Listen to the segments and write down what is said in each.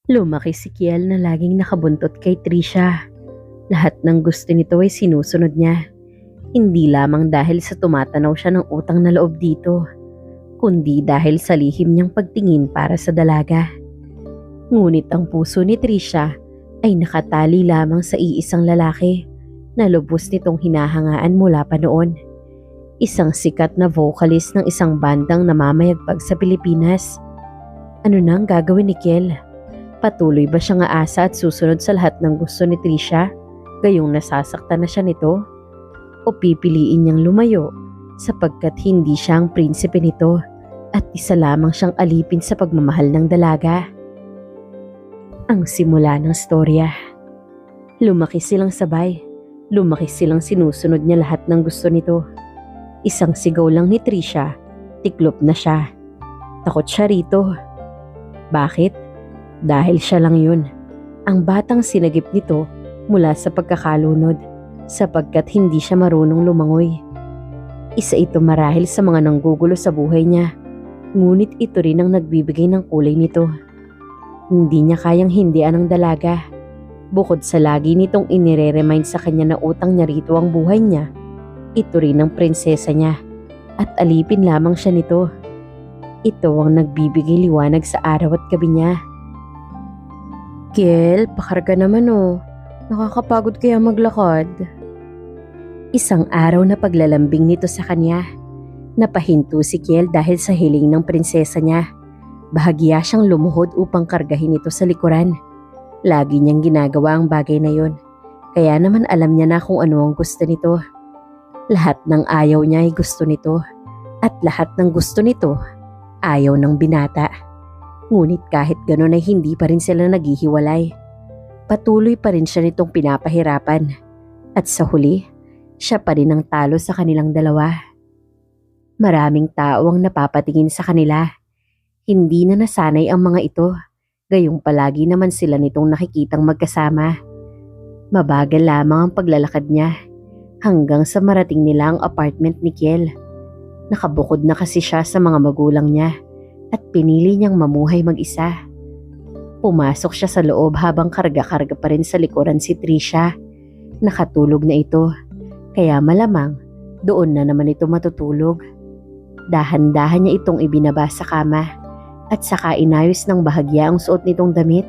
Lumaki si Kiel na laging nakabuntot kay Trisha. Lahat ng gusto nito ay sinusunod niya. Hindi lamang dahil sa tumatanaw siya ng utang na loob dito, kundi dahil sa lihim niyang pagtingin para sa dalaga. Ngunit ang puso ni Trisha ay nakatali lamang sa iisang lalaki na lubos nitong hinahangaan mula pa noon. Isang sikat na vocalist ng isang bandang namamayagpag sa Pilipinas. Ano nang gagawin ni Kiel? Patuloy ba siyang aasa at susunod sa lahat ng gusto ni Trisha, gayong nasasaktan na siya nito? O pipiliin niyang lumayo sapagkat hindi siya ang prinsipe nito at isa lamang siyang alipin sa pagmamahal ng dalaga? Ang simula ng storya. Lumaki silang sabay. Lumaki silang sinusunod niya lahat ng gusto nito. Isang sigaw lang ni Trisha, tiklop na siya. Takot siya rito. Bakit? Dahil siya lang yun, ang batang sinagip nito mula sa pagkakalunod sapagkat hindi siya marunong lumangoy. Isa ito marahil sa mga nanggugulo sa buhay niya, ngunit ito rin ang nagbibigay ng kulay nito. Hindi niya kayang hindian ang dalaga. Bukod sa lagi nitong inire-remind sa kanya na utang niya rito ang buhay niya, ito rin ang prinsesa niya at alipin lamang siya nito. Ito ang nagbibigay liwanag sa araw at gabi niya. Kiel, pakarga naman oh. Nakakapagod kaya maglakad. Isang araw na paglalambing nito sa kanya. Napahinto si Kiel dahil sa hiling ng prinsesa niya. Bahagya siyang lumuhod upang kargahin ito sa likuran. Lagi niyang ginagawa ang bagay na yon. Kaya naman alam niya na kung ano ang gusto nito. Lahat ng ayaw niya ay gusto nito. At lahat ng gusto nito, ayaw ng binata. Ngunit kahit gano'n ay hindi pa rin sila naghihiwalay. Patuloy pa rin siya nitong pinapahirapan. At sa huli, siya pa rin ang talo sa kanilang dalawa. Maraming tao ang napapatingin sa kanila. Hindi na nasanay ang mga ito, gayong palagi naman sila nitong nakikitang magkasama. Mabagal lamang ang paglalakad niya, hanggang sa marating nila ang apartment ni Kiel. Nakabukod na kasi siya sa mga magulang niya at pinili niyang mamuhay mag-isa. Pumasok siya sa loob habang karga-karga pa rin sa likuran si Trisha. Nakatulog na ito, kaya malamang doon na naman ito matutulog. Dahan-dahan niya itong ibinaba sa kama at saka inayos ng bahagya ang suot nitong damit.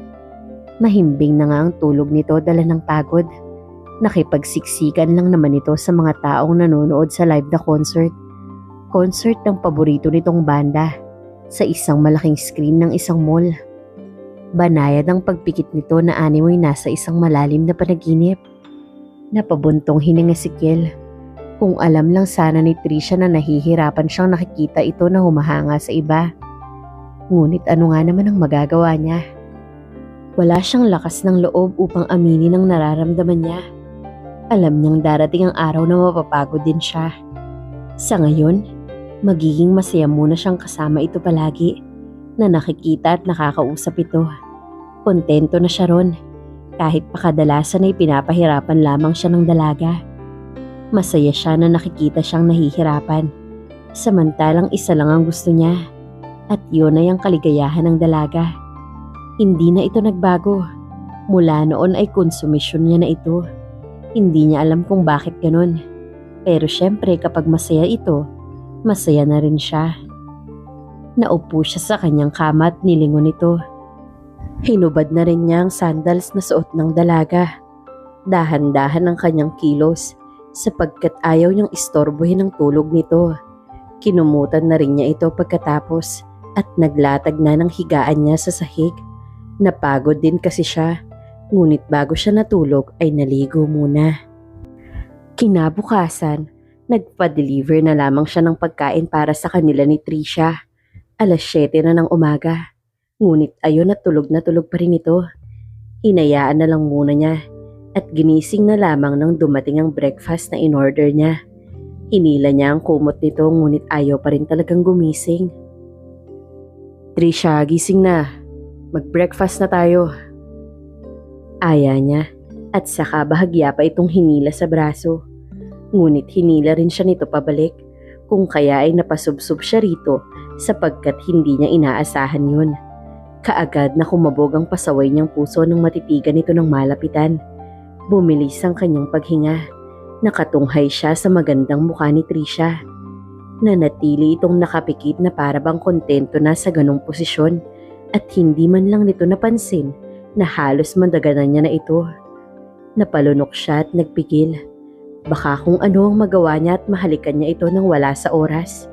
Mahimbing na nga ang tulog nito dala ng pagod. Nakipagsiksikan lang naman ito sa mga taong nanonood sa live na concert. Concert ng paborito nitong banda sa isang malaking screen ng isang mall. Banayad ang pagpikit nito na animoy nasa isang malalim na panaginip. Napabuntong hininga si Kiel. Kung alam lang sana ni Trisha na nahihirapan siyang nakikita ito na humahanga sa iba. Ngunit ano nga naman ang magagawa niya? Wala siyang lakas ng loob upang aminin ang nararamdaman niya. Alam niyang darating ang araw na mapapagod din siya. Sa ngayon, magiging masaya muna siyang kasama ito palagi, na nakikita at nakakausap ito. Kontento na siya ron, kahit pa kadalasan ay pinapahirapan lamang siya ng dalaga. Masaya siya na nakikita siyang nahihirapan, samantalang isa lang ang gusto niya, at yun ay ang kaligayahan ng dalaga. Hindi na ito nagbago. Mula noon ay konsumisyon niya na ito. Hindi niya alam kung bakit ganun. Pero syempre kapag masaya ito, masaya na rin siya. Naupo siya sa kanyang kama at nilingon ito. Hinubad na rin niya ang sandals na suot ng dalaga. Dahan-dahan ang kanyang kilos sapagkat ayaw niyang istorbohin ang tulog nito. Kinumutan na rin niya ito pagkatapos at naglatag na ng higaan niya sa sahig. Napagod din kasi siya, ngunit bago siya natulog ay naligo muna. Kinabukasan, nagpa-deliver na lamang siya ng pagkain para sa kanila ni Trisha. 7:00 na ng umaga, ngunit ayon at tulog na tulog pa rin ito. Hinayaan na lang muna niya at ginising na lamang nang dumating ang breakfast na in-order niya. Hinila niya ang kumot nito ngunit ayaw pa rin talagang gumising. Trisha, gising na. Mag-breakfast na tayo. Aya niya at saka bahagya pa itong hinila sa braso. Ngunit hinila rin siya nito pabalik, kung kaya ay napasubsob siya rito sapagkat hindi niya inaasahan yun. Kaagad na kumabog ang pasaway niyang puso nang matitigan ito ng malapitan. Bumilis ang kanyang paghinga. Nakatunghay siya sa magandang mukha ni Trisha. Nanatili itong nakapikit na para bang kontento na sa ganong posisyon at hindi man lang nito napansin na halos mandaganan niya na ito. Napalunok siya at nagpigil. Baka kung ano ang magawa niya at mahalikan niya ito nang wala sa oras.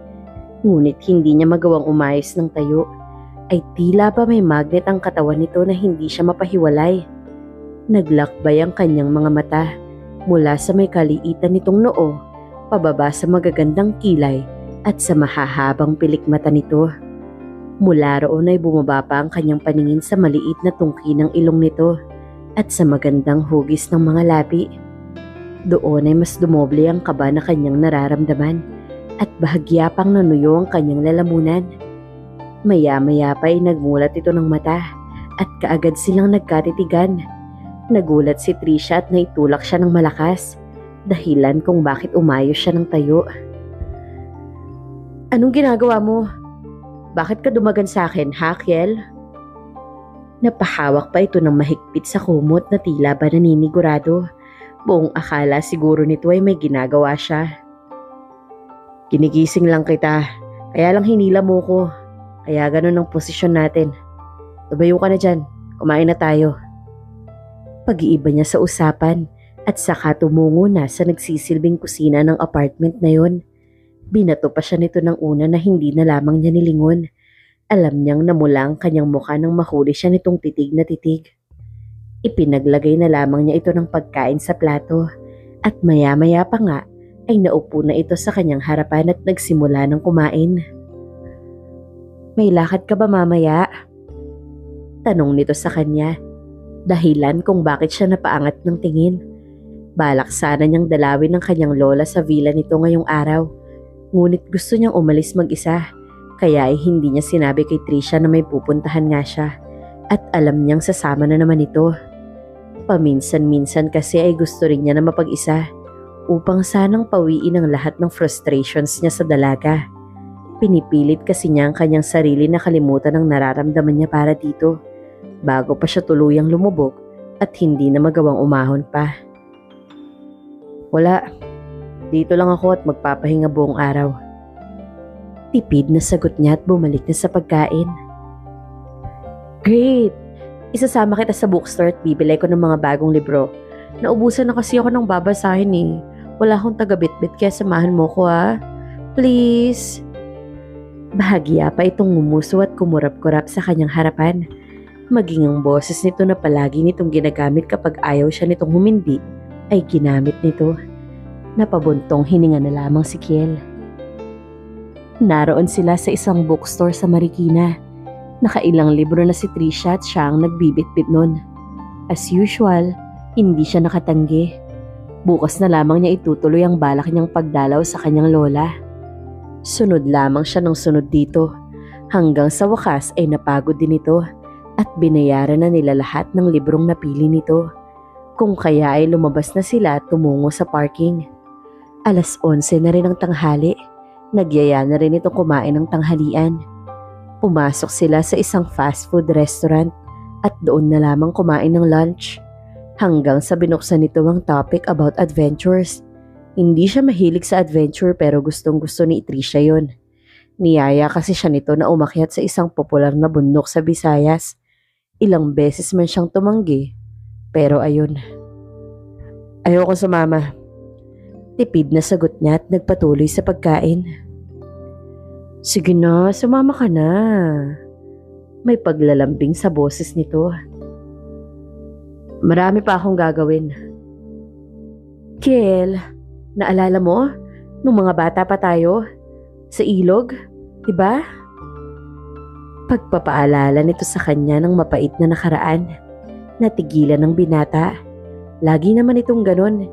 Ngunit hindi niya magawang umayos ng tayo. Ay tila ba may magnet ang katawan nito na hindi siya mapahiwalay. Naglakbay ang kanyang mga mata mula sa may kaliitan nitong noo, pababa sa magagandang kilay at sa mahahabang pilik mata nito. Mula roon ay bumaba pa ang kanyang paningin sa maliit na tungki ng ilong nito at sa magandang hugis ng mga labi. Doon ay mas dumoble ang kaba na kanyang nararamdaman at bahagya pang nanuyo ang kanyang lalamunan. Maya-maya pa ay nagmulat ito ng mata at kaagad silang nagkatitigan. Nagulat si Trisha at naitulak siya ng malakas, dahilan kung bakit umayos siya ng tayo. Anong ginagawa mo? Bakit ka dumagan sa akin, ha, Kiel? Napahawak pa ito ng mahigpit sa kumot na tila ba naninigurado. Buong akala siguro nito ay may ginagawa siya. Ginigising lang kita, kaya lang hinila mo ko. Kaya ganun ang posisyon natin. Tumayo ka na dyan, kumain na tayo. Pag-iiba niya sa usapan at saka tumungo na sa nagsisilbing kusina ng apartment na yon. Binato pa siya nito ng una na hindi na lamang niya nilingon. Alam niyang namula ang kanyang mukha nang mahuli siya nitong titig na titig. Ipinaglagay na lamang niya ito ng pagkain sa plato at maya-maya pa nga ay naupo na ito sa kanyang harapan at nagsimula ng kumain. May lakad ka ba mamaya? Tanong nito sa kanya, dahilan kung bakit siya napaangat ng tingin. Balak sana niyang dalawin ng kanyang lola sa villa nito ngayong araw. Ngunit gusto niyang umalis mag-isa, kaya ay hindi niya sinabi kay Trisha na may pupuntahan nga siya. At alam niyang sasama na naman ito. Paminsan-minsan kasi ay gusto rin niya na mapag-isa upang sanang pawiin ang lahat ng frustrations niya sa dalaga. Pinipilit kasi niya ang kanyang sarili na kalimutan ang nararamdaman niya para dito bago pa siya tuluyang lumubog at hindi na magawang umahon pa. Wala, dito lang ako at magpapahinga buong araw. Tipid na sagot niya at bumalik na sa pagkain. Great! Isasama kita sa bookstore at bibili ko ng mga bagong libro. Naubusan na kasi ako ng babasahin eh. Wala akong taga-bitbit kaya samahan mo ko ha. Please! Bahagya pa itong ngumuso at kumurap-kurap sa kanyang harapan. Maging ang boses nito na palagi nitong ginagamit kapag ayaw siya nitong humindi ay ginamit nito. Napabuntong hininga na lamang si Kiel. Naroon sila sa isang bookstore sa Marikina. Nakailang libro na si Trisha at siya ang nagbibitbit nun. As usual, hindi siya nakatanggi. Bukas na lamang niya itutuloy ang balak niyang pagdalaw sa kanyang lola. Sunod lamang siya ng sunod dito. Hanggang sa wakas ay napagod din ito at binayaran na nila lahat ng librong napili nito. Kung kaya ay lumabas na sila at tumungo sa parking. 11:00 na rin ang tanghali. Nagyaya na rin itong kumain ng tanghalian. Pumasok sila sa isang fast food restaurant at doon na lamang kumain ng lunch. Hanggang sa binuksan nito ang topic about adventures. Hindi siya mahilig sa adventure pero gustong-gusto ni Trisha yon. Niyaya kasi siya nito na umakyat sa isang popular na bundok sa Visayas. Ilang beses man siyang tumanggi. Pero ayun. Ayoko sumama. Tipid na sagot niya at nagpatuloy sa pagkain. Sige na, sumama ka na. May paglalambing sa boses nito. Marami pa akong gagawin. Kiel, naalala mo? Nung mga bata pa tayo? Sa ilog? Diba? Pagpapaalala nito sa kanya ng mapait na nakaraan. Natigilan ng binata. Lagi naman itong ganun.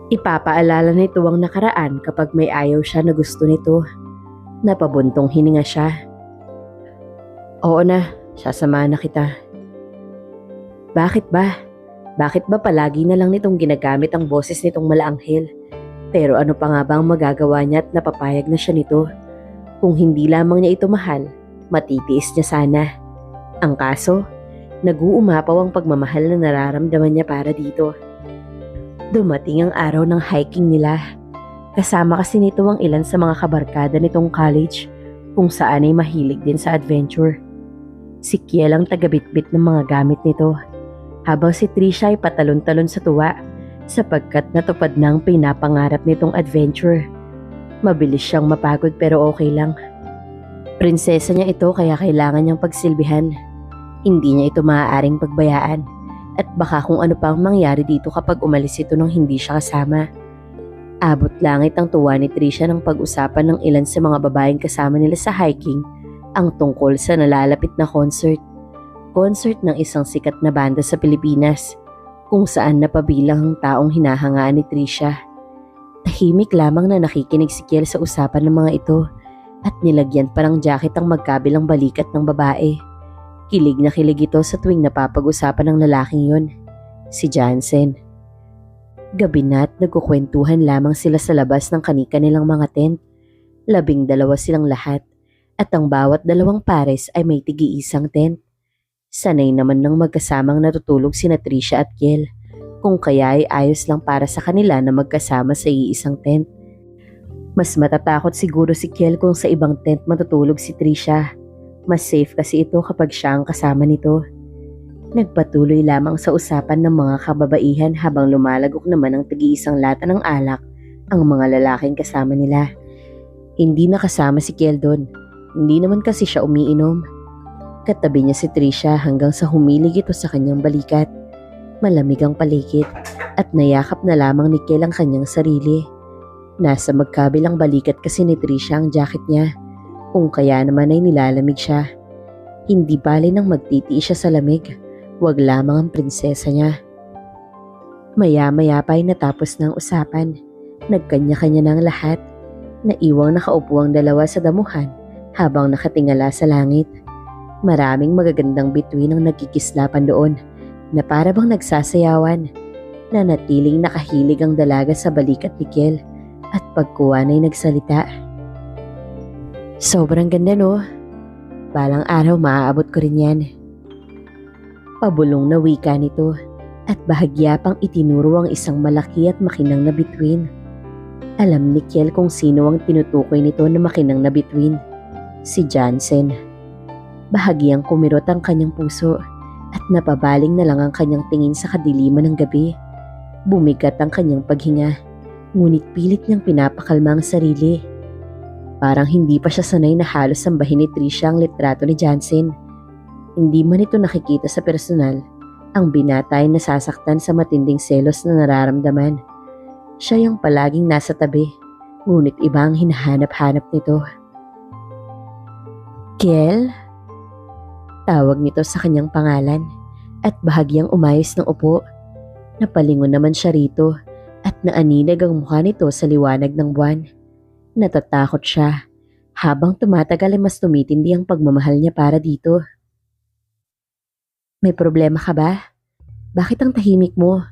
Ipapaalala nito ang nakaraan kapag may ayaw siya na gusto nito. Napabuntong hininga siya. Oo na, sasamahan na kita. Bakit ba? Bakit ba palagi na lang nitong ginagamit ang boses nitong malaanghel? Pero ano pa nga ba ang magagawa niya at napapayag na siya nito? Kung hindi lamang niya ito mahal, matitiis niya sana. Ang kaso, nag-uumapaw ang pagmamahal na nararamdaman niya para dito. Dumating ang araw ng hiking nila. Kasama kasi nito ang ilan sa mga kabarkada nitong college kung saan ay mahilig din sa adventure. Si Kiel ang tagabitbit ng mga gamit nito, habang si Trisha ay patalon-talon sa tuwa sapagkat natupad na ang pinapangarap nitong adventure. Mabilis siyang mapagod pero okay lang. Prinsesa niya ito kaya kailangan niyang pagsilbihan. Hindi niya ito maaaring pagbayaan at baka kung ano pa ang mangyari dito kapag umalis ito nang hindi siya kasama. Abot langit ang tuwa ni Trisha ng pag-usapan ng ilan sa mga babaeng kasama nila sa hiking ang tungkol sa nalalapit na concert. Concert ng isang sikat na banda sa Pilipinas kung saan napabilang ang taong hinahangaan ni Trisha. Tahimik lamang na nakikinig si Kiel sa usapan ng mga ito at nilagyan pa ng jacket ang magkabilang balikat ng babae. Kilig na kilig ito sa tuwing napapag-usapan ng lalaking yun, si Jansen. Gabi na at nagkukwentuhan lamang sila sa labas ng kanika nilang mga tent. 12 silang lahat at ang bawat dalawang pares ay may tigi-isang tent. Sanay naman ng magkasamang natutulog sina Trisha at Kiel, kung kaya ay ayos lang para sa kanila na magkasama sa iisang tent. Mas matatakot siguro si Kiel kung sa ibang tent matutulog si Trisha. Mas safe kasi ito kapag siya ang kasama nito. Nagpatuloy lamang sa usapan ng mga kababaihan habang lumalagok naman ang tigi-isang lata ng alak ang mga lalaking kasama nila. Hindi nakasama si Kiel doon. Hindi naman kasi siya umiinom. Katabi niya si Trisha hanggang sa humilig ito sa kanyang balikat. Malamig ang paligid at nayakap na lamang ni Kiel ang kanyang sarili. Nasa magkabilang balikat kasi ni Trisha ang jacket niya, kung kaya naman ay nilalamig siya. Hindi bale nang magtitiis siya sa lamig, wag lamang ang prinsesa niya. Maya-maya pa ay natapos na ang usapan. Nagkanya-kanya na ang lahat. Naiwang nakaupo ang dalawa sa damuhan habang nakatingala sa langit. Maraming magagandang bituin ang nagkikislapan doon na para bang nagsasayawan. Nanatiling nakahilig ang dalaga sa balikat ni Kiel at pagkuha na'y nagsalita. Sobrang ganda no? Balang araw maaabot ko rin yan. Pabulong na wika nito at bahagya pang itinuro ang isang malaki at makinang na bituin. Alam ni Kiel kung sino ang tinutukoy nito na makinang na bituin. Si Jansen. Bahagyang kumirot ang kanyang puso at napabaling na lang ang kanyang tingin sa kadiliman ng gabi. Bumigat ang kanyang paghinga, ngunit pilit niyang pinapakalma ang sarili. Parang hindi pa siya sanay na halos sambahin ni Trisha ang litrato ni Jansen. Hindi man ito nakikita sa personal, ang binata ay nasasaktan sa matinding selos na nararamdaman. Siya yung palaging nasa tabi, ngunit iba ang hinahanap-hanap nito. Kiel? Tawag nito sa kanyang pangalan at bahagyang umayos ng upo. Napalingon naman siya rito at naaninag ang mukha nito sa liwanag ng buwan. Natatakot siya. Habang tumatagal ay mas tumitindi ang pagmamahal niya para dito. May problema ka ba? Bakit ang tahimik mo?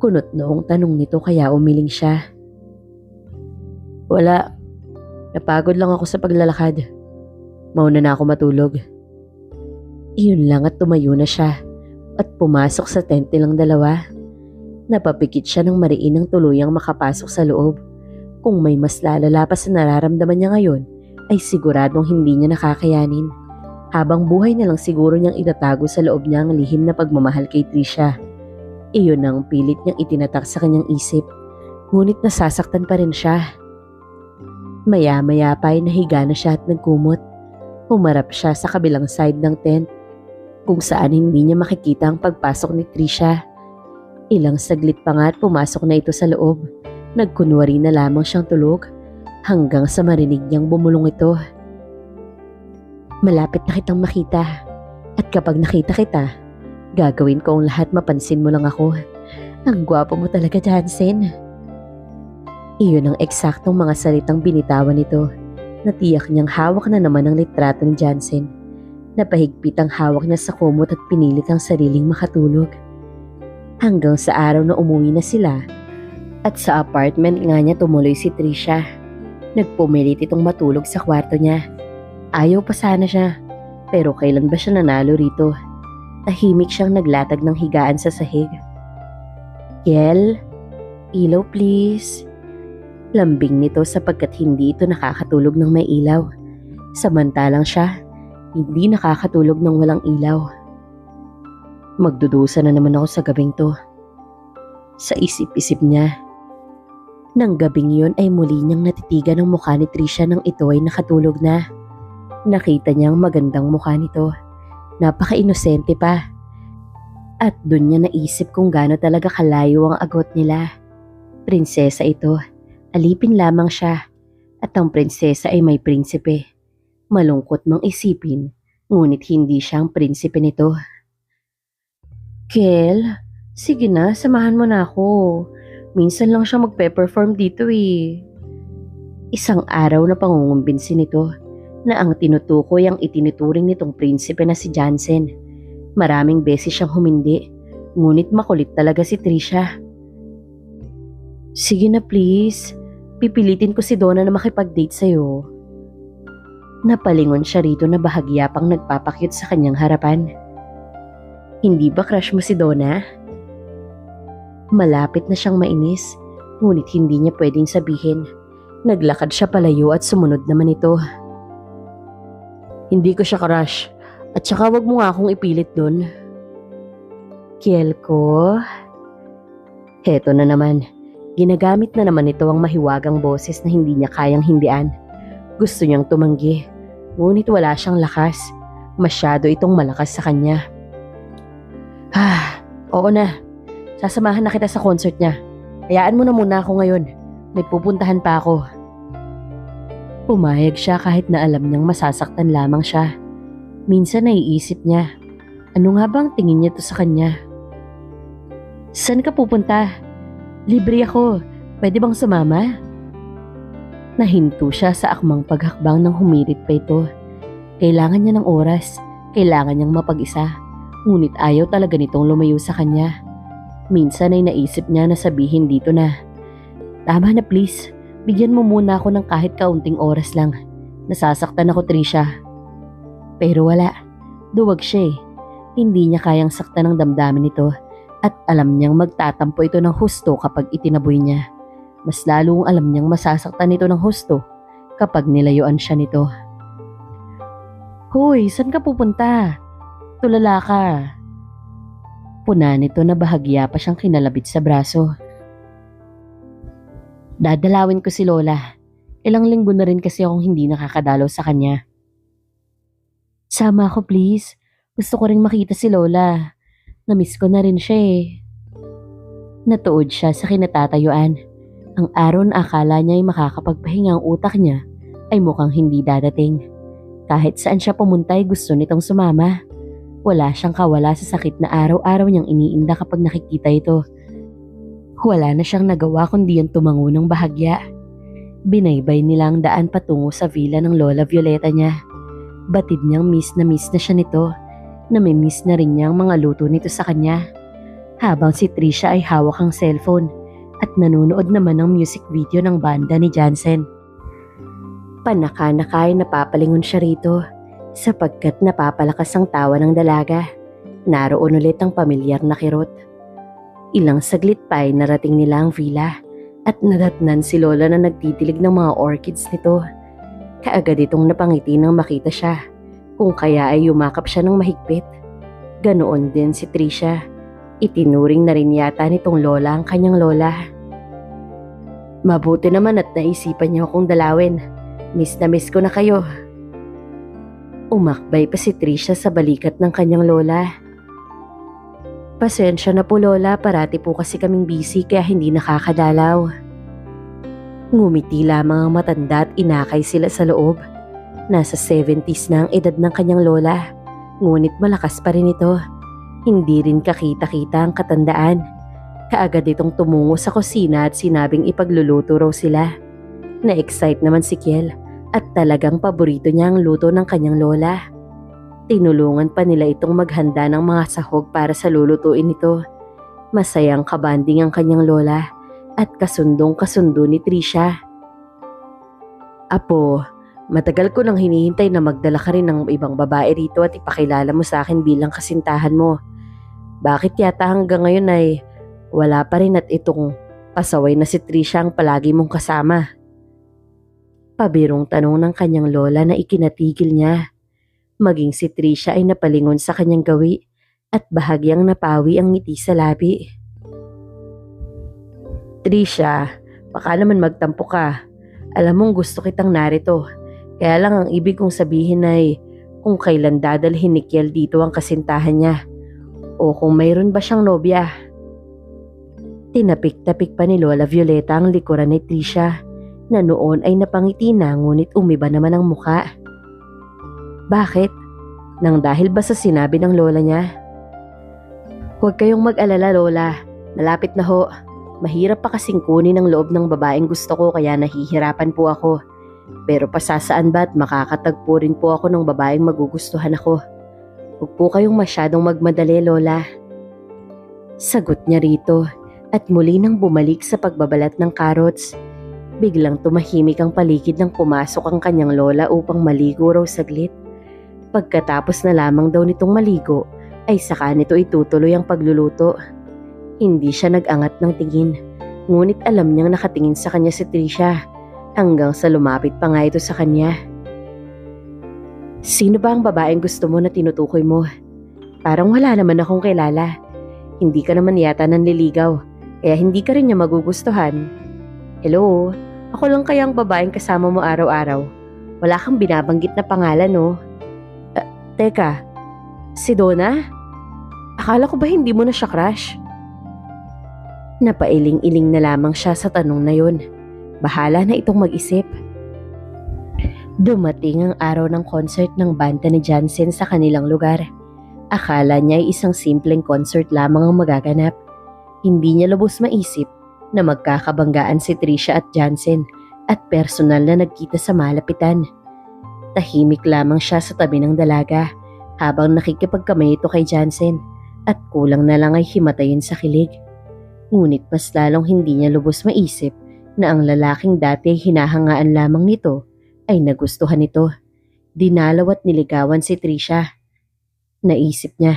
Kunot noong tanong nito kaya umiling siya. Wala. Napagod lang ako sa paglalakad. Mauna na ako matulog. Iyon lang at tumayo na siya at pumasok sa tent nilang dalawa. Napapikit siya ng mariin ng tuluyang makapasok sa loob. Kung may mas lalala pa sa nararamdaman niya ngayon, ay siguradong hindi niya nakakayanin. Habang buhay na lang siguro niyang itatago sa loob niya ang lihim na pagmamahal kay Trisha. Iyon ang pilit niyang itinatak sa kanyang isip, ngunit nasasaktan pa rin siya. Maya-maya pa ay nahiga na siya at nagkumot. Humarap siya sa kabilang side ng tent, kung saan hindi niya makikita ang pagpasok ni Trisha. Ilang saglit pa nga at pumasok na ito sa loob. Nagkunwari na lamang siyang tulog hanggang sa marinig niyang bumulong ito. Malapit na kitang makita at kapag nakita kita, gagawin ko ang lahat mapansin mo lang ako. Ang gwapo mo talaga, Jansen. Iyon ang eksaktong mga salitang binitawan nito. Natiyak niyang hawak na naman ang litrato ni Jansen. Napahigpit ang hawak niya sa kumot at pinilit ang sariling makatulog. Hanggang sa araw na umuwi na sila. At sa apartment nga niya tumuloy si Trisha. Nagpumilit itong matulog sa kwarto niya. Ayaw pa sana siya. Pero kailan ba siya nanalo rito? Tahimik siyang naglatag ng higaan sa sahig. Kiel, ilaw please. Lambing nito sapagkat hindi ito nakakatulog ng may ilaw. Samantalang siya, hindi nakakatulog ng walang ilaw. Magdudusa na naman ako sa gabing to. Sa isip-isip niya. Nang gabing yun ay muli niyang natitigan ang mukha ni Trisha nang ito ay nakatulog na. Nakita niyang magandang mukha nito. Napaka-inosente pa. At dun niya naisip kung gaano talaga kalayo ang agot nila. Prinsesa ito, alipin lamang siya. At ang prinsesa ay may prinsipe. Malungkot mang isipin, ngunit hindi siyang prinsipe nito. Kel, sige na, samahan mo na ako. Minsan lang siya magpe-perform dito eh. Isang araw na pangungumbinsi nito na ang tinutukoy ang itinuturing nitong prinsipe na si Jansen. Maraming beses siyang humindi, ngunit makulit talaga si Trisha. Sige na please, pipilitin ko si Donna na makipag-date sa'yo. Napalingon siya rito na bahagya pang nagpapakyut sa kanyang harapan. Hindi ba crush mo si Donna? Malapit na siyang mainis, ngunit hindi niya pwedeng sabihin. Naglakad siya palayo at sumunod naman ito. Hindi ko siya crush. At saka wag mo nga akong ipilit dun. Kiel ko. Heto na naman. Ginagamit na naman ito ang mahiwagang boses na hindi niya kayang hindian. Gusto niyang tumanggi. Ngunit wala siyang lakas. Masyado itong malakas sa kanya. Oo na. Sasamahan na kita sa concert niya. Hayaan mo na muna ako ngayon. May pupuntahan pa ako. Pumayag siya kahit na alam niyang masasaktan lamang siya. Minsan naiisip niya, ano nga bang tingin niya to sa kanya? Saan ka pupunta? Libre ako, pwede bang sumama? Nahinto siya sa akmang paghakbang nang humirit pa ito. Kailangan niya ng oras, kailangan niyang mapag-isa, ngunit ayaw talaga nitong lumayo sa kanya. Minsan ay naisip niya na sabihin dito na, tama na please, bigyan mo muna ako ng kahit kaunting oras lang. Nasasaktan ako, Trisha. Pero wala, duwag siya eh. Hindi niya kayang saktan ng damdamin nito at alam niyang magtatampo ito ng husto kapag itinaboy niya. Mas lalong alam niyang masasaktan ito ng husto kapag nilayuan siya nito. Hoy, saan ka pupunta? Tulala ka. Puna nito na bahagya pa siyang kinalabit sa braso. Dadalawin ko si Lola. Ilang linggo na rin kasi akong hindi nakakadalaw sa kanya. Sama ako please. Gusto ko ring makita si Lola. Namiss ko na rin siya eh. Natuod siya sa kinatatayuan. Ang araw na akala niya ay makakapagpahinga ang utak niya ay mukhang hindi dadating. Kahit saan siya pumunta ay gusto nitong sumama. Wala siyang kawala sa sakit na araw-araw niyang iniinda kapag nakikita ito. Wala na siyang nagawa kundi ang tumango ng bahagya. Binaybay nila ang daan patungo sa villa ng Lola Violeta niya. Batid niyang miss na siya nito. Namimiss na rin niya ang mga luto nito sa kanya. Habang si Trisha ay hawak ang cellphone at nanonood naman ng music video ng banda ni Jansen. Panaka-naka ay napapalingon siya rito sapagkat napapalakas ang tawa ng dalaga. Naroon ulit ang pamilyar na kirot. Ilang saglit pa ay narating nila ang villa at nadatnan si Lola na nagtitilig ng mga orchids nito. Kaagad itong napangiti nang makita siya, kung kaya ay yumakap siya ng mahigpit. Ganoon din si Trisha. Itinuring na rin yata nitong Lola ang kanyang lola. Mabuti naman at naisipan niyo akong dalawin. Miss na miss ko na kayo. Umakbay pa si Trisha sa balikat ng kanyang lola. Pasensya na po Lola, parati po kasi kaming busy kaya hindi nakakadalaw. Ngumiti lamang ang matanda at inakay sila sa loob. Nasa 70s na ang edad ng kanyang lola, ngunit malakas pa rin ito. Hindi rin kakita-kita ang katandaan. Kaagad itong tumungo sa kusina at sinabing ipagluluto raw sila. Na-excite naman si Kiel at talagang paborito niya ang luto ng kanyang lola. Tinulungan pa nila itong maghanda ng mga sahog para sa lulutuin nito. Masayang kabanding ang kanyang lola at kasundong-kasundo ni Trisha. Apo, Matagal ko nang hinihintay na magdala ka rin ng ibang babae rito at ipakilala mo sa akin bilang kasintahan mo. Bakit yata hanggang ngayon ay wala pa rin at itong pasaway na si Trisha ang palagi mong kasama? Pabirong tanong ng kanyang lola na ikinatigil niya. Maging si Trisha ay napalingon sa kanyang gawi at bahagyang napawi ang ngiti sa labi. Trisha, baka naman magtampo ka. Alam mong gusto kitang narito. Kaya lang ang ibig kong sabihin ay kung kailan dadalhin ni Kiel dito ang kasintahan niya o kung mayroon ba siyang nobya. Tinapik-tapik pa ni Lola Violeta ang likuran ni Trisha na noon ay napangiti na ngunit umiba naman ang muka. Bakit? Nang dahil ba sa sinabi ng lola niya? Huwag kayong mag-alala, Lola. Malapit na ho. Mahirap pa kasing kunin ang loob ng babaeng gusto ko kaya nahihirapan po ako. Pero pasasaan ba't makakatagpo rin po ako ng babaeng magugustuhan ako. Huwag po kayong masyadong magmadali, Lola. Sagot niya rito at muli nang bumalik sa pagbabalat ng carrots. Biglang tumahimik ang paligid nang pumasok ang kanyang lola upang maligo raw saglit. Pagkatapos na lamang daw nitong maligo ay saka nito itutuloy ang pagluluto. Hindi siya nag-angat ng tingin, ngunit alam niyang nakatingin sa kanya si Trisha. Hanggang sa lumapit pa nga ito sa kanya. Sino ba ang babaeng gusto mo na tinutukoy mo? Parang wala naman akong kilala. Hindi ka naman yata nanliligaw, kaya hindi ka rin niya magugustuhan. Hello, ako lang kaya ang babaeng kasama mo araw-araw. Wala kang binabanggit na pangalan, no? Teka, si Donna? Akala ko ba hindi mo na siya crush? Napailing-iling na lamang siya sa tanong na yun. Bahala na itong mag-isip. Dumating ang araw ng concert ng banda ni Jansen sa kanilang lugar. Akala niya ay isang simpleng concert lamang ang magaganap. Hindi niya lubos maisip na magkakabanggaan si Trisha at Jansen at personal na nagkita sa malapitan. Tahimik lamang siya sa tabi ng dalaga habang nakikipagkamay ito kay Jansen at kulang na lang ay himatayin sa kilig. Ngunit mas lalong hindi niya lubos maisip na ang lalaking dati ay hinahangaan lamang nito ay nagustuhan nito. Dinalaw at niligawan si Trisha. Naisip niya,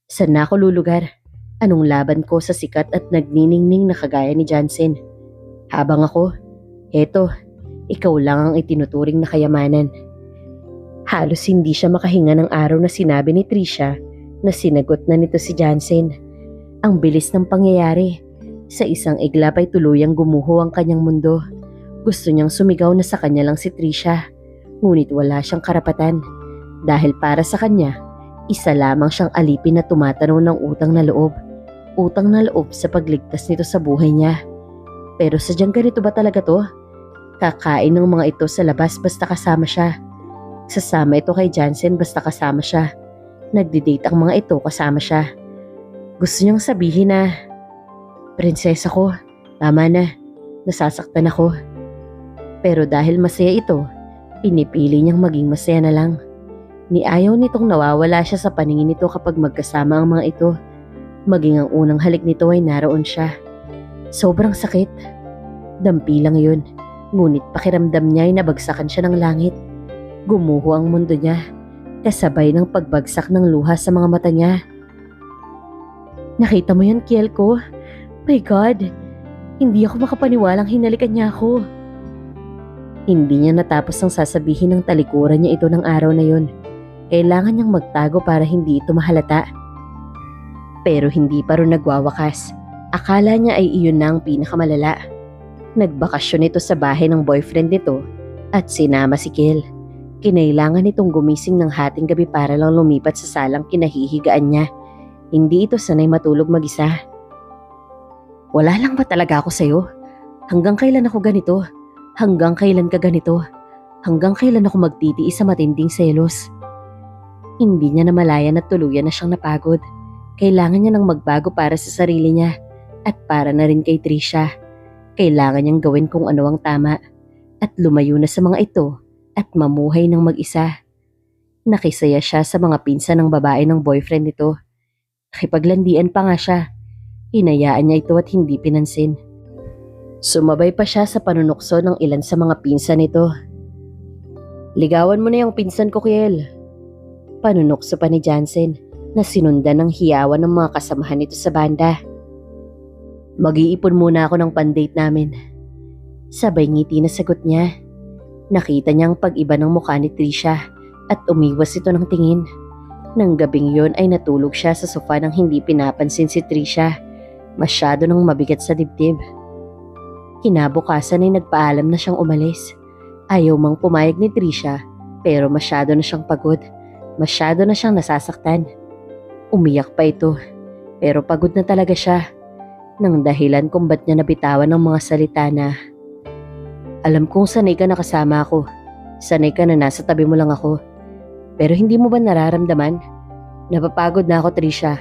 saan na ako lulugar? Anong laban ko sa sikat at nagniningning na kagaya ni Jansen? Habang ako, eto, ikaw lang ang itinuturing na kayamanan. Halos hindi siya makahinga ng araw na sinabi ni Trisha na sinagot na nito si Jansen. Ang bilis ng pangyayari. Sa isang iglap ay tuluyang gumuho ang kanyang mundo. Gusto niyang sumigaw na sa kanya lang si Trisha, ngunit wala siyang karapatan. Dahil para sa kanya, isa lamang siyang alipin na tumatanaw ng utang na loob. Utang na loob sa pagligtas nito sa buhay niya. Pero sadyang ganito ba talaga to? Kakain ng mga ito sa labas basta kasama siya. Sasama ito kay Jansen basta kasama siya. Nagdi-date ang mga ito kasama siya. Gusto niyang sabihin na, prinsesa ko, tama na, nasasaktan ako. Pero dahil masaya ito, pinipili niyang maging masaya na lang. Niayaw nitong nawawala siya sa paningin nito kapag magkasama ang mga ito. Maging ang unang halik nito ay naroon siya. Sobrang sakit. Dampi lang yun, ngunit pakiramdam niya ay nabagsakan siya ng langit. Gumuho ang mundo niya, kasabay ng pagbagsak ng luha sa mga mata niya. Nakita mo yan, Kiel ko? My God, hindi ako makapaniwalang hinalikan niya ako. Hindi niya natapos ang sasabihin ng talikuran niya ito ng araw na yun. Kailangan niyang magtago para hindi ito mahalata. Pero hindi pa rin nagwawakas. Akala niya ay iyon na ang pinakamalala. Nagbakasyon ito sa bahay ng boyfriend nito at sinama si Kiel. Kinailangan nitong gumising ng hating gabi para lang lumipat sa salang kinahihigaan niya. Hindi ito sanay matulog mag-isa. Wala lang ba talaga ako sa'yo? Hanggang kailan ako ganito? Hanggang kailan ka ganito? Hanggang kailan ako magtitiis sa matinding selos? Hindi niya namalayan at tuluyan na siyang napagod. Kailangan niya ng magbago para sa sarili niya at para na rin kay Trisha. Kailangan niyang gawin kung ano ang tama at lumayo na sa mga ito at mamuhay ng mag-isa. Nakisaya siya sa mga pinsan ng babae ng boyfriend nito. Nakipaglandian pa nga siya. Hinayaan niya ito at hindi pinansin. Sumabay pa siya sa panunukso ng ilan sa mga pinsan nito. Ligawan mo na yung pinsan ko, Kiel. Panunokso pa ni Jansen na sinundan ng hiyawan ng mga kasamahan nito sa banda. Mag-iipon muna ako ng pandate namin. Sabay ngiti na sagot niya. Nakita niyang pag-iba ng mukha ni Trisha at umiwas ito ng tingin. Nang gabing yon ay natulog siya sa sofa nang hindi pinapansin si Trisha. Masyado nang mabigat sa dibdib. Kinabukasan ay nagpaalam na siyang umalis. Ayaw mang pumayag ni Trisha pero masyado na siyang pagod. Masyado na siyang nasasaktan. Umiyak pa ito pero pagod na talaga siya. Nang dahilan kung ba't niya nabitawan ng mga salita na, alam kong sanay ka na kasama ako. Sanay ka na nasa tabi mo lang ako. Pero hindi mo ba nararamdaman? Napapagod na ako, Trisha.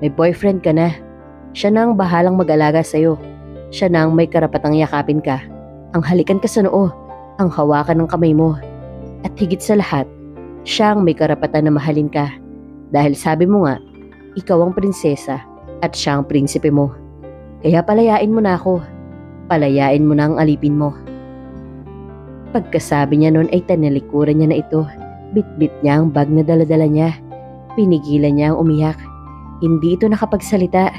May boyfriend ka na. Siya na ang bahalang mag-alaga sa'yo. Siya na ang may karapatang yakapin ka. Ang halikan ka sa noo. Ang hawakan ng kamay mo. At higit sa lahat, siya ang may karapatan na mahalin ka. Dahil sabi mo nga, ikaw ang prinsesa at siya ang prinsipe mo. Kaya palayain mo na ako. Palayain mo na ang alipin mo. Pagkasabi niya noon ay tanalikuran niya na ito. Bit-bit niya ang bag na daladala niya. Pinigilan niya ang umiyak. Hindi ito nakapagsalita.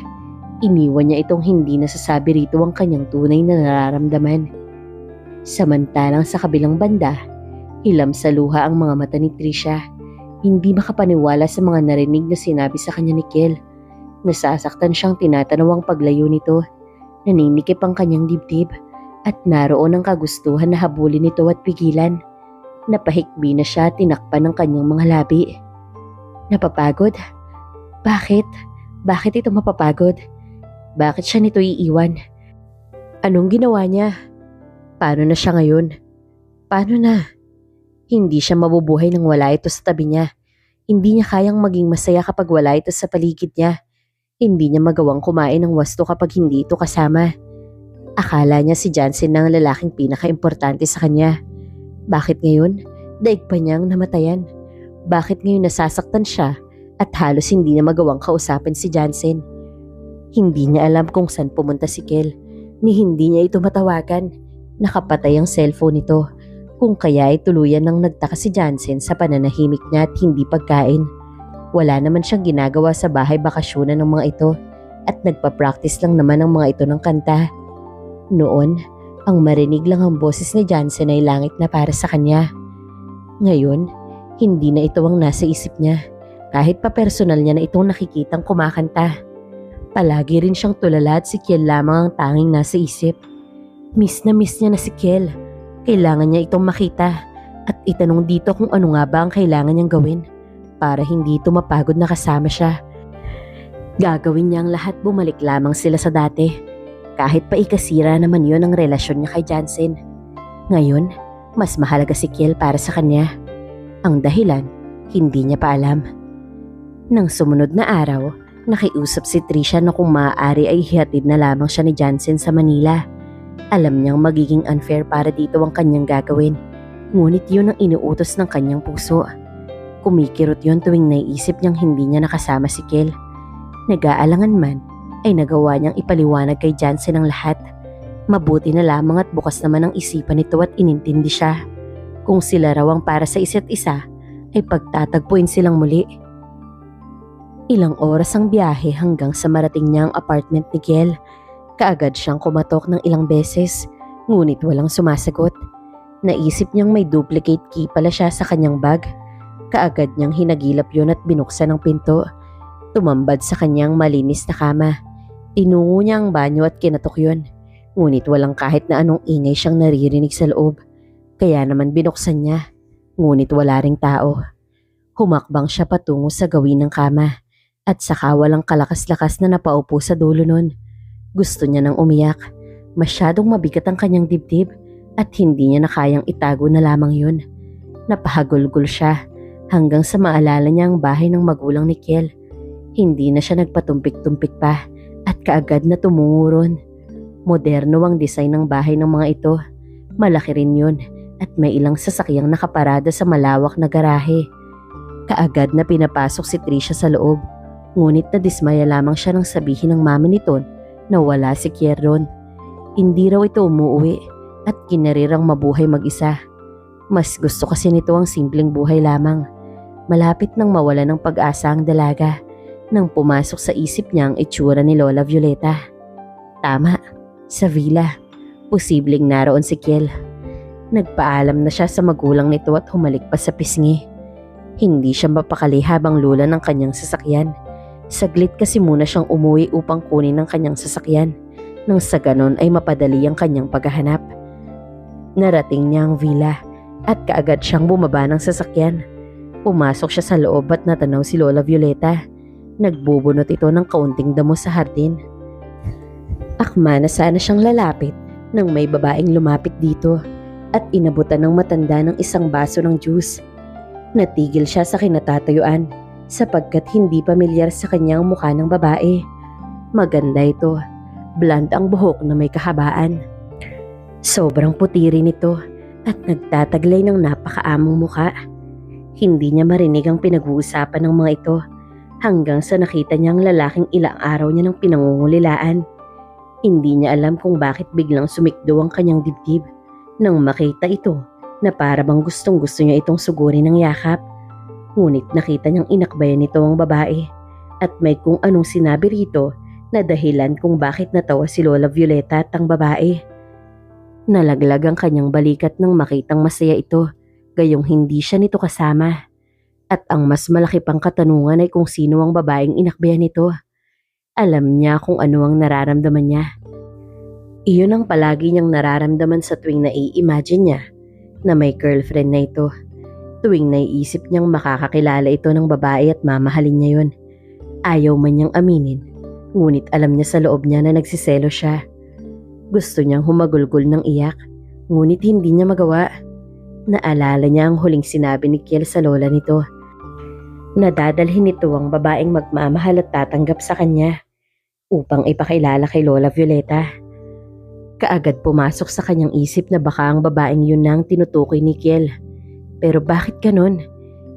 Iniwan niya itong hindi nasasabi rito ang kanyang tunay na nararamdaman. Samantalang sa kabilang banda, hilam sa luha ang mga mata ni Trisha. Hindi makapaniwala sa mga narinig na sinabi sa kanya ni Kiel. Nasasaktan siyang tinatanawang paglayo nito. Naninikip ang kanyang dibdib at naroon ang kagustuhan na habulin nito at pigilan. Napahikbi na siya at tinakpan ng kanyang mga labi. Napapagod? Bakit? Bakit ito mapapagod? Bakit siya nito iiwan? Anong ginawa niya? Paano na siya ngayon? Paano na? Hindi siya mabubuhay nang wala ito sa tabi niya. Hindi niya kayang maging masaya kapag wala ito sa paligid niya. Hindi niya magawang kumain ng wasto kapag hindi ito kasama. Akala niya si Jansen na ang lalaking pinaka-importante sa kanya. Bakit ngayon? Daig pa niyang namatayan. Bakit ngayon nasasaktan siya at halos hindi na magawang kausapin si Jansen? Hindi niya alam kung saan pumunta si Kiel, ni hindi niya ito matawagan. Nakapatay ang cellphone nito. Kung kaya ay tuluyan nang nagtaka si Jansen sa pananahimik niya at hindi pagkain. Wala naman siyang ginagawa sa bahay bakasyonan ng mga ito at nagpa-practice lang naman ang mga ito ng kanta. Noon, ang marinig lang ang boses ni Jansen ay langit na para sa kanya. Ngayon, hindi na ito ang nasa isip niya kahit pa personal niya na itong nakikitang kumakanta. Palagi rin siyang tulala at si Kiel lamang ang tanging nasa isip. Miss na miss niya na si Kiel. Kailangan niya itong makita at itanong dito kung ano nga ba ang kailangan niyang gawin para hindi ito mapagod na kasama siya. Gagawin niya ang lahat bumalik lamang sila sa dati. Kahit pa ikasira naman yun ang relasyon niya kay Jansen. Ngayon, mas mahalaga si Kiel para sa kanya. Ang dahilan, hindi niya pa alam. Nang sumunod na araw, nakiusap si Trisha na kung maaari ay hihatid na lamang siya ni Jansen sa Manila. Alam niyang magiging unfair para dito ang kanyang gagawin. Ngunit yun ang inuutos ng kanyang puso. Kumikirot yun tuwing naiisip niyang hindi niya nakasama si Kiel. Nag-aalangan man, ay nagawa niyang ipaliwanag kay Jansen ang lahat. Mabuti na lamang at bukas naman ang isipan nito at inintindi siya. Kung sila raw ang para sa isa't isa, ay pagtatagpuin silang muli. Ilang oras ang biyahe hanggang sa marating niya ang apartment ni Kiel. Kaagad siyang kumatok ng ilang beses, ngunit walang sumasagot. Naisip niyang may duplicate key pala siya sa kanyang bag. Kaagad niyang hinagilap yun at binuksan ang pinto. Tumambad sa kanyang malinis na kama. Tinungo niya ang banyo at kinatok yun. Ngunit walang kahit na anong ingay siyang naririnig sa loob. Kaya naman binuksan niya. Ngunit wala ring tao. Humakbang siya patungo sa gawin ng kama. At saka walang kalakas-lakas na napaupo sa dulo nun. Gusto niya nang umiyak. Masyadong mabigat ang kanyang dibdib. At hindi niya na kayang itago na lamang yun. Napahagulgol siya hanggang sa maalala niya ang bahay ng magulang ni Kiel. Hindi na siya nagpatumpik-tumpik pa at kaagad na tumungo ron. Moderno ang design ng bahay ng mga ito. Malaki rin yun at may ilang sasakyang nakaparada sa malawak na garahe. Kaagad na pinapasok si Trisha sa loob. Ngunit nadismaya lamang siya nang sabihin ng mami nito na wala si Kiel ron. Hindi raw ito umuwi at kinarirang mabuhay mag-isa. Mas gusto kasi nito ang simpleng buhay lamang. Malapit nang mawala ng pag-asa ang dalaga nang pumasok sa isip niya ang itsura ni Lola Violeta. Tama, sa villa. Posibleng naroon si Kiel. Nagpaalam na siya sa magulang nito at humalik pa sa pisngi. Hindi siya mapakali habang lula ng kanyang sasakyan. Saglit kasi muna siyang umuwi upang kunin ang kanyang sasakyan. Nang sa ganon ay mapadali ang kanyang paghahanap. Narating niya ang villa at kaagad siyang bumaba ng sasakyan. Pumasok siya sa loob at natanaw si Lola Violeta. Nagbubunot ito ng kaunting damo sa hardin. Akma na sana siyang lalapit nang may babaeng lumapit dito at inabutan ng matanda ng isang baso ng juice. Natigil siya sa kinatatayuan sapagkat hindi pamilyar sa kanya ang mukha ng babae. Maganda ito, blonde ang buhok na may kahabaan. Sobrang puti rin ito at nagtataglay ng napakaamong mukha. Hindi niya marinig ang pinag-uusapan ng mga ito hanggang sa nakita niya ang lalaking ilang araw niya ng pinangungulilaan. Hindi niya alam kung bakit biglang sumikdo ang kanyang dibdib nang makita ito na para bang gustong gusto niya itong sugurin ng yakap. Ngunit nakita niyang inakbayan nito ang babae at may kung anong sinabi rito na dahilan kung bakit natawa si Lola Violeta at ang babae. Nalaglag ang kanyang balikat nang makitang masaya ito, gayong hindi siya nito kasama. At ang mas malaki pang katanungan ay kung sino ang babaeng inakbayan nito. Alam niya kung ano ang nararamdaman niya. Iyon ang palagi niyang nararamdaman sa tuwing nai-imagine niya na may girlfriend na ito. Tuwing naiisip niyang makakakilala ito ng babae at mamahalin niya yun. Ayaw man niyang aminin, ngunit alam niya sa loob niya na nagsiselo siya. Gusto niyang humagulgol ng iyak, ngunit hindi niya magawa. Naalala niya ang huling sinabi ni Kiel sa lola nito. Nadadalhin nito ang babaeng magmamahal at tatanggap sa kanya upang ipakilala kay Lola Violeta. Kaagad pumasok sa kanyang isip na baka ang babaeng yun na ang tinutukoy ni Kiel. Pero bakit ganun?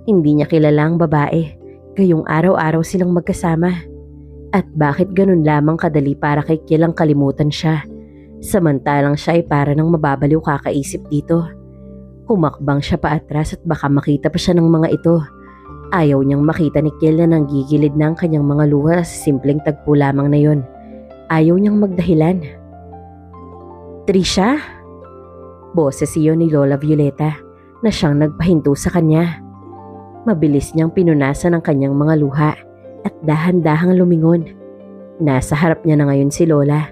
Hindi niya kilala ang babae, gayong araw-araw silang magkasama. At bakit ganun lamang kadali para kay Kiel ang kalimutan siya, samantalang siya ay para nang mababaliw kakaisip dito. Humakbang siya paatras at baka makita pa siya ng mga ito. Ayaw niyang makita ni Kiel na nanggigilid na ang kanyang mga luha sa simpleng tagpo lamang na yun. Ayaw niyang magdahilan. Trisha? Boses iyon ni Lola Violeta na siyang nagpahinto sa kanya. Mabilis niyang pinunasan ang kanyang mga luha at dahan-dahang lumingon. Nasa harap niya na ngayon si Lola,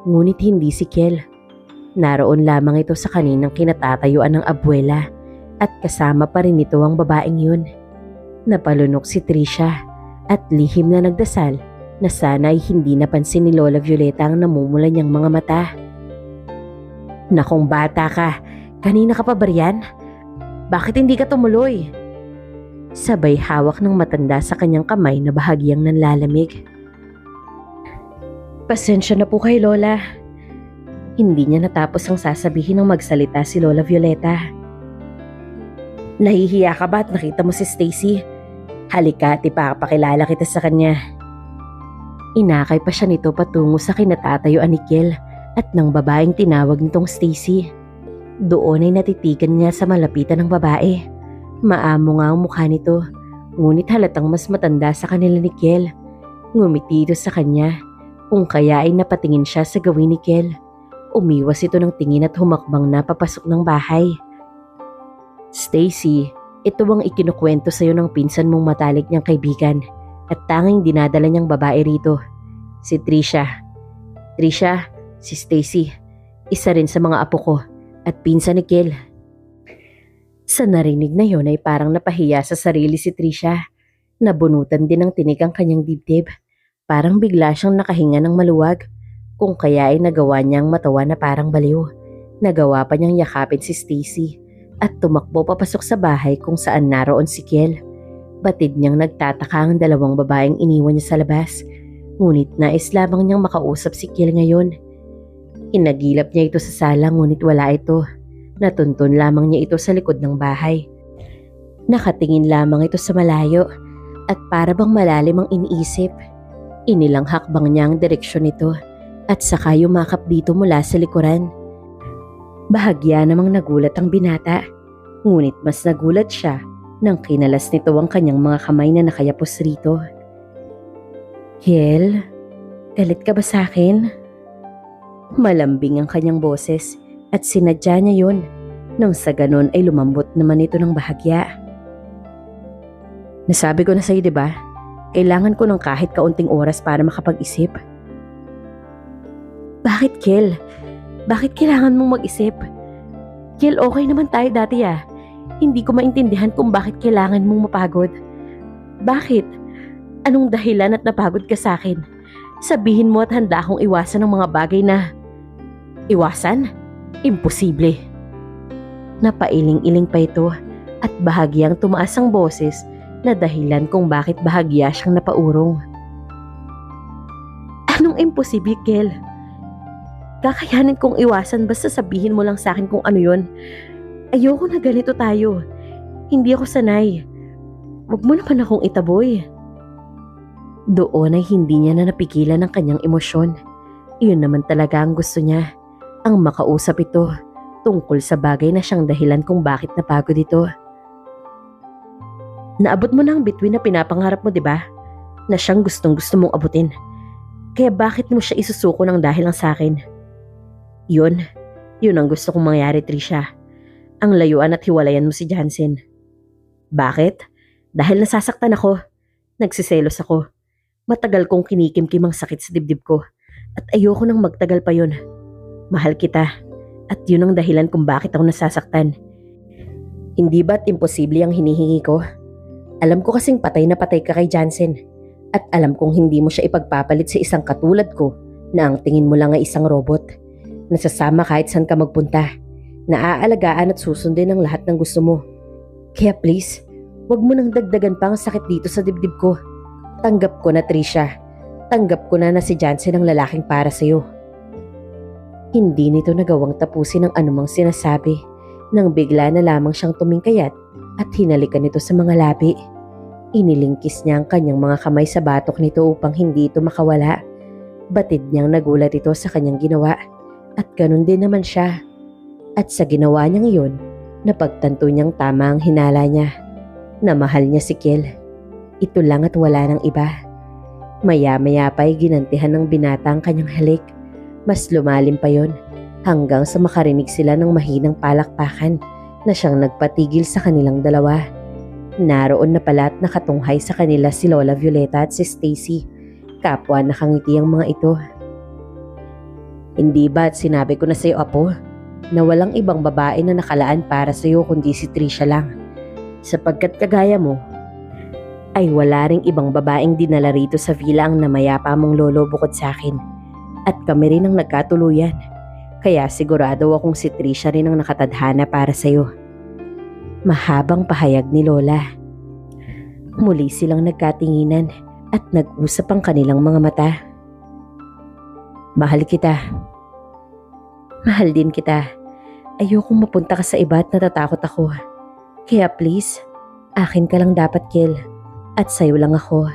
ngunit hindi si Kiel. Naroon lamang ito sa kaninang kinatatayuan ng abuela at kasama pa rin ito ang babaeng yun. Napalunok si Trisha at lihim na nagdasal na sana ay hindi napansin ni Lola Violeta ang namumula niyang mga mata. Nakong bata ka, kanina ka pa ba riyan? Bakit hindi ka tumuloy? Sabay hawak ng matanda sa kanyang kamay na bahagyang nanlalamig. Pasensya na po kay Lola. Hindi niya natapos ang sasabihin ng magsalita si Lola Violeta. Nahihiya ka ba at nakita mo si Stacy? Halika at ipapakilala kita sa kanya. Inakay pa siya nito patungo sa kinatatayuan ni Kiel at ng babaeng tinawag nitong Stacy. Doon ay natitigan niya sa malapitan ng babae. Maamo nga ang mukha nito, ngunit halatang mas matanda sa kanila ni Kiel. Ngumiti ito sa kanya, kung kaya ay napatingin siya sa gawin ni Kiel. Umiwas ito ng tingin at humakbang na papasok ng bahay. Stacy, ito bang ikinukwento sa'yo ng pinsan mong matalik niyang kaibigan at tanging dinadala niyang babae rito? Si Trisha. Trisha, si Stacy, isa rin sa mga apo ko at pinsan ni Kiel. Sa narinig na yon ay parang napahiya sa sarili si Trisha. Nabunutan din ng tinig ang kanyang dibdib. Parang bigla siyang nakahinga ng maluwag. Kung kaya ay nagawa niyang matawa na parang baliw. Nagawa pa niyang yakapin si Stacy at tumakbo papasok sa bahay kung saan naroon si Kiel. Batid niyang nagtataka ang dalawang babaeng iniwan niya sa labas. Ngunit nais lamang niyang makausap si Kiel ngayon. Inagilap niya ito sa sala ngunit wala ito. Natuntun lamang niya ito sa likod ng bahay. Nakatingin lamang ito sa malayo at para bang malalim ang iniisip. Inilang hakbang niya ang direksyon nito at saka yumakap dito mula sa likuran. Bahagya namang nagulat ang binata. Ngunit mas nagulat siya nang kinalas nito ang kanyang mga kamay na nakayapos rito. Kiel, galit ka ba sa akin? Malambing ang kanyang boses at sinadya niya yun. Nang sa ganon ay lumambot naman ito ng bahagya. Nasabi ko na sa'yo, diba? Kailangan ko ng kahit kaunting oras para makapag-isip. Bakit, Kiel? Bakit kailangan mong mag-isip? Kiel, okay naman tayo dati ah. Hindi ko maintindihan kung bakit kailangan mong mapagod. Bakit? Anong dahilan at napagod ka sa akin? Sabihin mo at handa akong iwasan ng mga bagay na... Iwasan? Imposible. Napailing-iling pa ito at bahagyang tumaas ang boses na dahilan kung bakit bahagya siyang napaurong. Anong imposible, Kiel? Kakayanin kong iwasan basta sabihin mo lang sa akin kung ano yon. Ayoko na ganito tayo. Hindi ako sanay. Huwag mo naman akong itaboy. Doon ay hindi niya na napigilan ang kanyang emosyon. Iyon naman talaga ang gusto niya. Ang makausap ito tungkol sa bagay na siyang dahilan kung bakit napagod ito. Naabot mo na ang bituin na pinapangarap mo, diba? Na siyang gustong-gusto mong abutin. Kaya bakit mo siya isusuko ng dahil lang sa akin? Yun ang gusto kong mangyari, Trisha. Ang layuan at hiwalayan mo si Jansen. Bakit? Dahil nasasaktan ako. Nagsiselos ako. Matagal kong kinikimkim ang sakit sa dibdib ko. At ayoko nang magtagal pa yun. Mahal kita. At yun ang dahilan kung bakit ako nasasaktan. Hindi ba't imposible ang hinihingi ko? Alam ko kasing patay na patay ka kay Jansen. At alam kong hindi mo siya ipagpapalit sa isang katulad ko na ang tingin mo lang ay isang robot. Nasasama kahit saan ka magpunta. Naaalagaan at susundin ang lahat ng gusto mo. Kaya please, wag mo nang dagdagan pa ang sakit dito sa dibdib ko. Tanggap ko na, Trisha. Tanggap ko na si Jansen ang lalaking para sa'yo. Hindi nito nagawang tapusin ang anumang sinasabi nang bigla na lamang siyang tumingkayat at hinalikan nito sa mga labi. Inilingkis niya ang kanyang mga kamay sa batok nito upang hindi ito makawala. Batid niyang nagulat ito sa kanyang ginawa at ganun din naman siya. At sa ginawa niyang iyon, napagtanto niyang tama ang hinala niya. Na mahal niya si Kiel. Ito lang at wala ng iba. Maya-maya pa ay ginantihan ng binata ang kanyang halik. Mas lumalim pa yon hanggang sa makarinig sila ng mahinang palakpakan na siyang nagpatigil sa kanilang dalawa. Naroon na pala at nakatunghay sa kanila si Lola Violeta at si Stacy. Kapwa nakangiti ang mga ito. Hindi ba't sinabi ko na sa iyo, Apo, na walang ibang babae na nakalaan para sa iyo kundi si Trisha lang. Sapagkat kagaya mo, ay wala ring ibang babaeng dinala rito sa villa ang namayapa mong lolo bukod sa akin. At kami rin ang nagkatuluyan. Kaya sigurado akong si Trisha rin ang nakatadhana para sa iyo. Mahabang pahayag ni Lola. Muli silang nagkatinginan at nag-usap ang kanilang mga mata. Mahal kita. Mahal din kita. Ayokong mapunta ka sa iba at natatakot ako. Kaya please, akin ka lang dapat, Kiel. At sa'yo lang ako.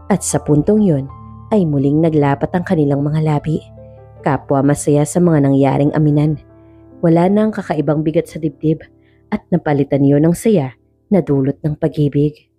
At sa puntong yun, ay muling naglapat ang kanilang mga labi. Kapwa masaya sa mga nangyaring aminan. Wala na ang kakaibang bigat sa dibdib at napalitan yun ng saya na dulot ng pag-ibig.